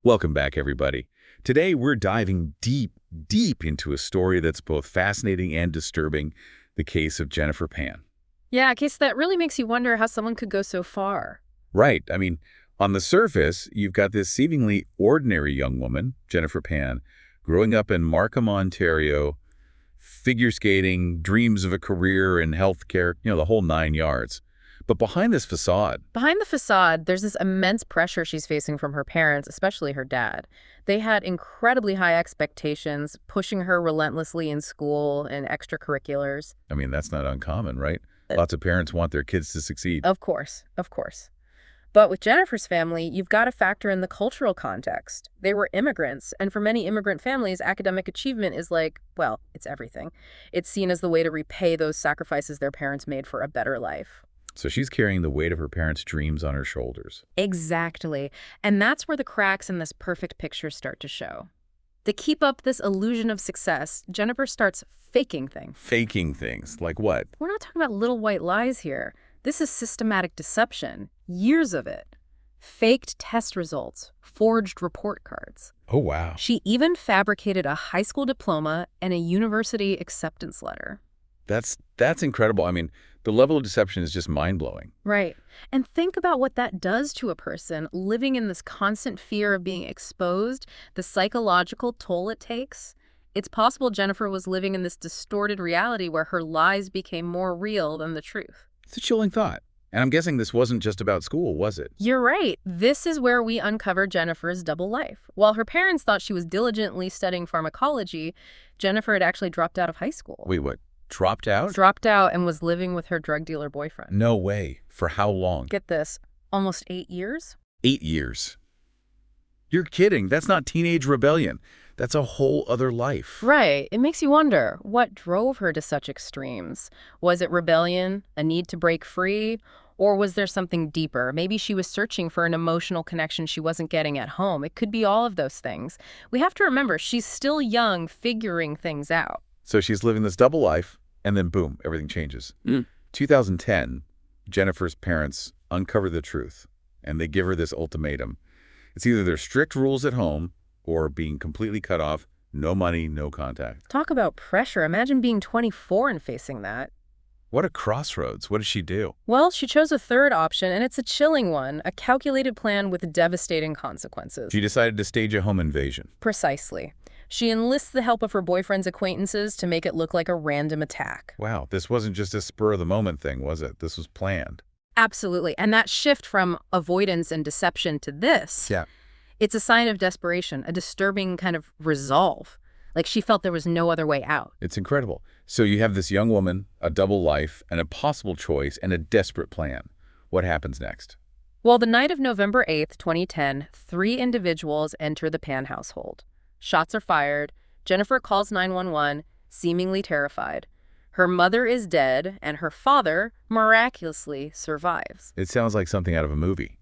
Welcome back, everybody. Today, we're diving deep into a story that's both fascinating and disturbing, the case of Jennifer Pan. Yeah, a case that really makes you wonder how someone could go so far. Right. I mean, on the surface, you've got this seemingly ordinary young woman, Jennifer Pan, growing up in Markham, Ontario, figure skating, dreams of a career in healthcare, the whole 9 yards. But behind this facade, Behind the facade, there's this immense pressure she's facing from her parents, especially her dad. They had incredibly high expectations, pushing her relentlessly in school and extracurriculars. I mean, that's not uncommon, right? Lots of parents want their kids to succeed. Of course, of course. But with Jennifer's family, you've got to factor in the cultural context. They were immigrants, and for many immigrant families, academic achievement is like, well, it's everything. It's seen as the way to repay those sacrifices their parents made for a better life. So she's carrying the weight of her parents' dreams on her shoulders. Exactly. And that's where the cracks in this perfect picture start to show. To keep up this illusion of success, Jennifer starts faking things. Faking things. Like what? We're not talking about little white lies here. This is systematic deception. Years of it. Faked test results, forged report cards. Oh, wow. She even fabricated a high school diploma and a university acceptance letter. That's incredible. I mean, the level of deception is just mind-blowing. Right. And think about what that does to a person living in this constant fear of being exposed, the psychological toll it takes. It's possible Jennifer was living in this distorted reality where her lies became more real than the truth. It's a chilling thought. And I'm guessing this wasn't just about school, was it? You're right. This is where we uncover Jennifer's double life. While her parents thought she was diligently studying pharmacology, Jennifer had actually dropped out of high school. Wait, what? Dropped out? Dropped out and was living with her drug dealer boyfriend. No way. For how long? Get this, almost 8 years? 8 years. You're kidding. That's not teenage rebellion. That's a whole other life. Right. It makes you wonder, what drove her to such extremes? Was it rebellion, a need to break free, or was there something deeper? Maybe she was searching for an emotional connection she wasn't getting at home. It could be all of those things. We have to remember, she's still young, figuring things out. So she's living this double life, and then boom, everything changes. 2010, Jennifer's parents uncover the truth, and they give her this ultimatum. It's either there's strict rules at home or being completely cut off, no money, no contact. Talk about pressure. Imagine being 24 and facing that. What a crossroads. What does she do? Well, she chose a third option, and it's a chilling one, a calculated plan with devastating consequences. She decided to stage a home invasion. Precisely. She enlists the help of her boyfriend's acquaintances to make it look like a random attack. Wow, this wasn't just a spur-of-the-moment thing, was it? This was planned. Absolutely. And that shift from avoidance and deception to this, it's a sign of desperation, a disturbing kind of resolve. Like she felt there was no other way out. It's incredible. So you have this young woman, a double life, an impossible choice, and a desperate plan. What happens next? Well, the night of November 8th, 2010, 3 individuals enter the Pan household. Shots are fired. Jennifer calls 911, seemingly terrified. Her mother is dead, and her father miraculously survives. It sounds like something out of a movie,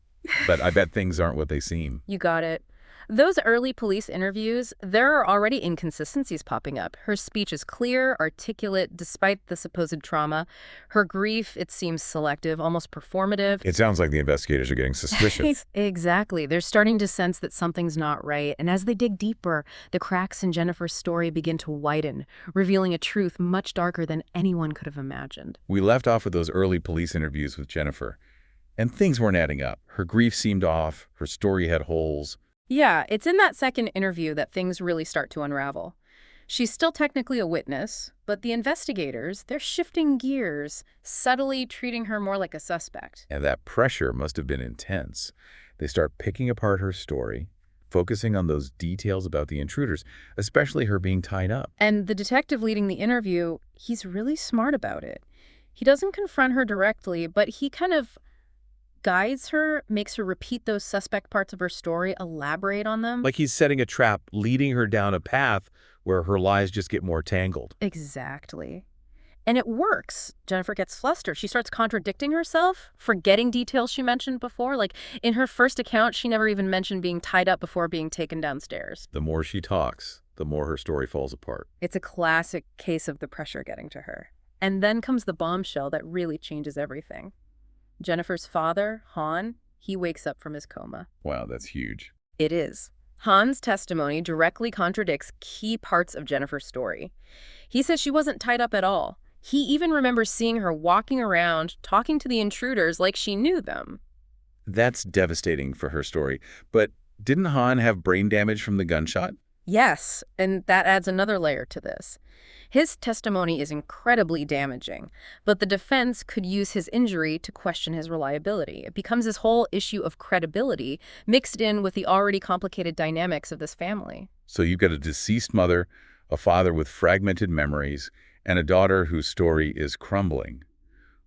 but I bet things aren't what they seem. You got it. Those early police interviews, there are already inconsistencies popping up. Her speech is clear, articulate, despite the supposed trauma. Her grief, it seems selective, almost performative. It sounds like the investigators are getting suspicious. Exactly. They're starting to sense that something's not right. And as they dig deeper, the cracks in Jennifer's story begin to widen, revealing a truth much darker than anyone could have imagined. We left off with those early police interviews with Jennifer, and things weren't adding up. Her grief seemed off. Her story had holes. Yeah, it's in that second interview that things really start to unravel. She's still technically a witness, but the investigators, they're shifting gears, subtly treating her more like a suspect. And that pressure must have been intense. They start picking apart her story, focusing on those details about the intruders, especially her being tied up. And the detective leading the interview, he's really smart about it. He doesn't confront her directly, but he kind of guides her, makes her repeat those suspect parts of her story, elaborate on them. Like he's setting a trap, leading her down a path where her lies just get more tangled. Exactly. And it works. Jennifer gets flustered. She starts contradicting herself, forgetting details she mentioned before. Like in her first account, she never even mentioned being tied up before being taken downstairs. The more she talks, the more her story falls apart. It's a classic case of the pressure getting to her. And then comes the bombshell that really changes everything. Jennifer's father, Han, he wakes up from his coma. Wow, that's huge. It is. Han's testimony directly contradicts key parts of Jennifer's story. He says she wasn't tied up at all. He even remembers seeing her walking around, talking to the intruders like she knew them. That's devastating for her story. But didn't Han have brain damage from the gunshot? Yes, and that adds another layer to this. His testimony is incredibly damaging, but the defense could use his injury to question his reliability. It becomes this whole issue of credibility mixed in with the already complicated dynamics of this family. So you've got a deceased mother, a father with fragmented memories, and a daughter whose story is crumbling.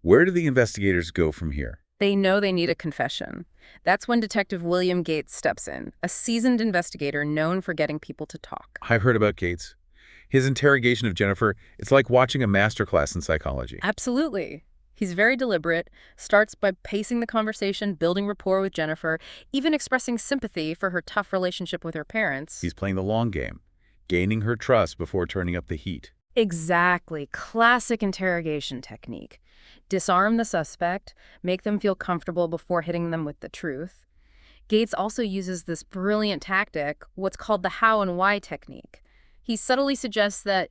Where do the investigators go from here? They know they need a confession. That's when Detective William Gates steps in, a seasoned investigator known for getting people to talk. I've heard about Gates. His interrogation of Jennifer, it's like watching a masterclass in psychology. Absolutely. He's very deliberate, starts by pacing the conversation, building rapport with Jennifer, even expressing sympathy for her tough relationship with her parents. He's playing the long game, gaining her trust before turning up the heat. Exactly. Classic interrogation technique. Disarm the suspect, make them feel comfortable before hitting them with the truth. Gates also uses this brilliant tactic, what's called the how and why technique. He subtly suggests that,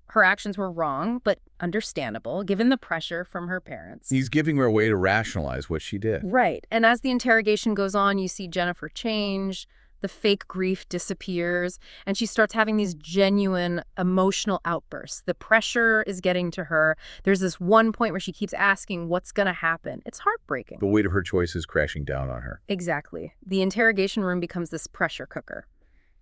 her actions were wrong, but understandable, given the pressure from her parents. He's giving her a way to rationalize what she did. Right. And as the interrogation goes on, you see Jennifer change, the fake grief disappears, and she starts having these genuine emotional outbursts. The pressure is getting to her. There's this one point where she keeps asking what's going to happen. It's heartbreaking. The weight of her choices crashing down on her. Exactly. The interrogation room becomes this pressure cooker.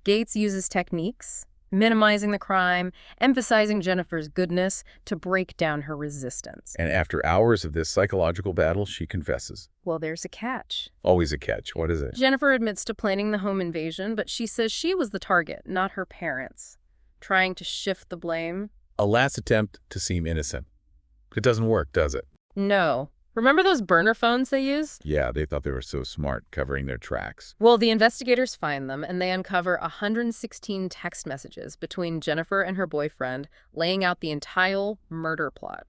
Gates uses techniques, minimizing the crime, emphasizing Jennifer's goodness to break down her resistance. And after hours of this psychological battle, she confesses. Well, there's a catch. Always a catch. What is it? Jennifer admits to planning the home invasion, but she says she was the target, not her parents, trying to shift the blame. A last attempt to seem innocent. It doesn't work, does it? No. Remember those burner phones they used? Yeah, they thought they were so smart, covering their tracks. Well, the investigators find them, and they uncover 116 text messages between Jennifer and her boyfriend, laying out the entire murder plot.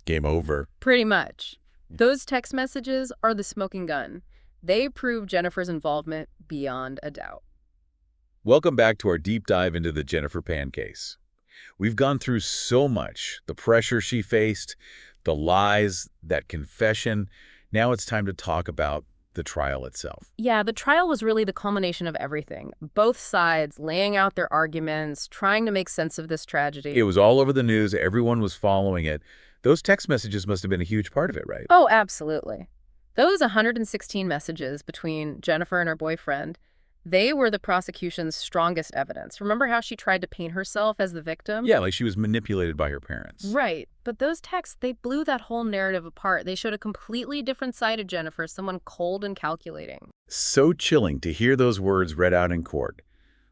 Game over. Pretty much. Those text messages are the smoking gun. They prove Jennifer's involvement beyond a doubt. Welcome back to our deep dive into the Jennifer Pan case. We've gone through so much, the pressure she faced, the lies, that confession. Now it's time to talk about the trial itself. Yeah, the trial was really the culmination of everything. Both sides laying out their arguments, trying to make sense of this tragedy. It was all over the news. Everyone was following it. Those text messages must have been a huge part of it, right? Oh, absolutely. Those 116 messages between Jennifer and her boyfriend, they were the prosecution's strongest evidence. Remember how she tried to paint herself as the victim? Yeah, like she was manipulated by her parents. Right. But those texts, they blew that whole narrative apart. They showed a completely different side of Jennifer, someone cold and calculating. So chilling to hear those words read out in court.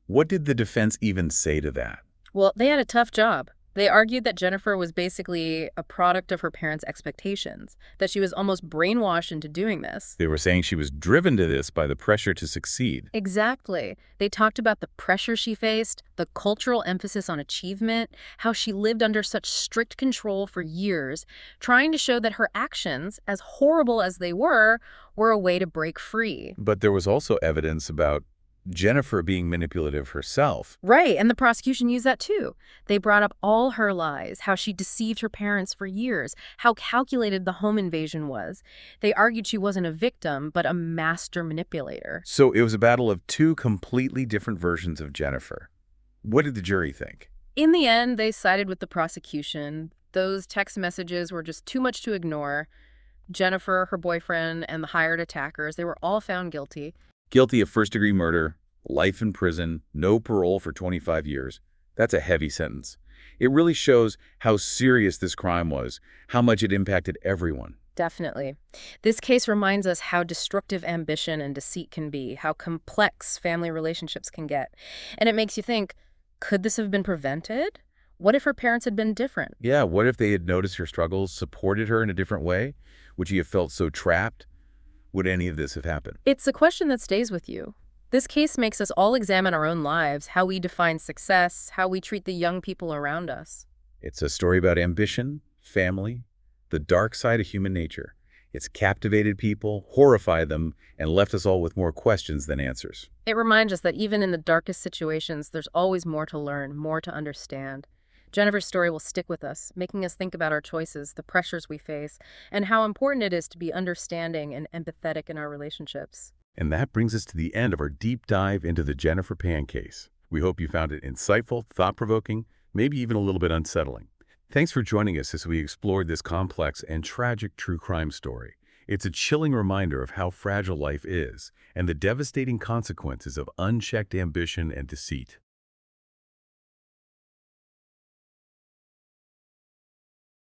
What did the defense even say to that? Well, they had a tough job. They argued that Jennifer was basically a product of her parents' expectations, that she was almost brainwashed into doing this. They were saying she was driven to this by the pressure to succeed. Exactly. They talked about the pressure she faced, the cultural emphasis on achievement, how she lived under such strict control for years, trying to show that her actions, as horrible as they were a way to break free. But there was also evidence about Jennifer being manipulative herself. Right, and the prosecution used that too. They brought up all her lies, how she deceived her parents for years, how calculated the home invasion was. They argued she wasn't a victim, but a master manipulator. So it was a battle of two completely different versions of Jennifer. What did the jury think? In the end, they sided with the prosecution. Those text messages were just too much to ignore. Jennifer, her boyfriend, and the hired attackers, they were all found guilty. Guilty of first-degree murder, life in prison, no parole for 25 years. That's a heavy sentence. It really shows how serious this crime was, how much it impacted everyone. Definitely. This case reminds us how destructive ambition and deceit can be, how complex family relationships can get. And it makes you think, could this have been prevented? What if her parents had been different? Yeah, what if they had noticed her struggles, supported her in a different way? Would she have felt so trapped? Would any of this have happened? It's a question that stays with you. This case makes us all examine our own lives, how we define success, how we treat the young people around us. It's a story about ambition, family, the dark side of human nature. It's captivated people, horrified them, and left us all with more questions than answers. It reminds us that even in the darkest situations, there's always more to learn, more to understand. Jennifer's story will stick with us, making us think about our choices, the pressures we face, and how important it is to be understanding and empathetic in our relationships. And that brings us to the end of our deep dive into the Jennifer Pan case. We hope you found it insightful, thought-provoking, maybe even a little bit unsettling. Thanks for joining us as we explored this complex and tragic true crime story. It's a chilling reminder of how fragile life is and the devastating consequences of unchecked ambition and deceit.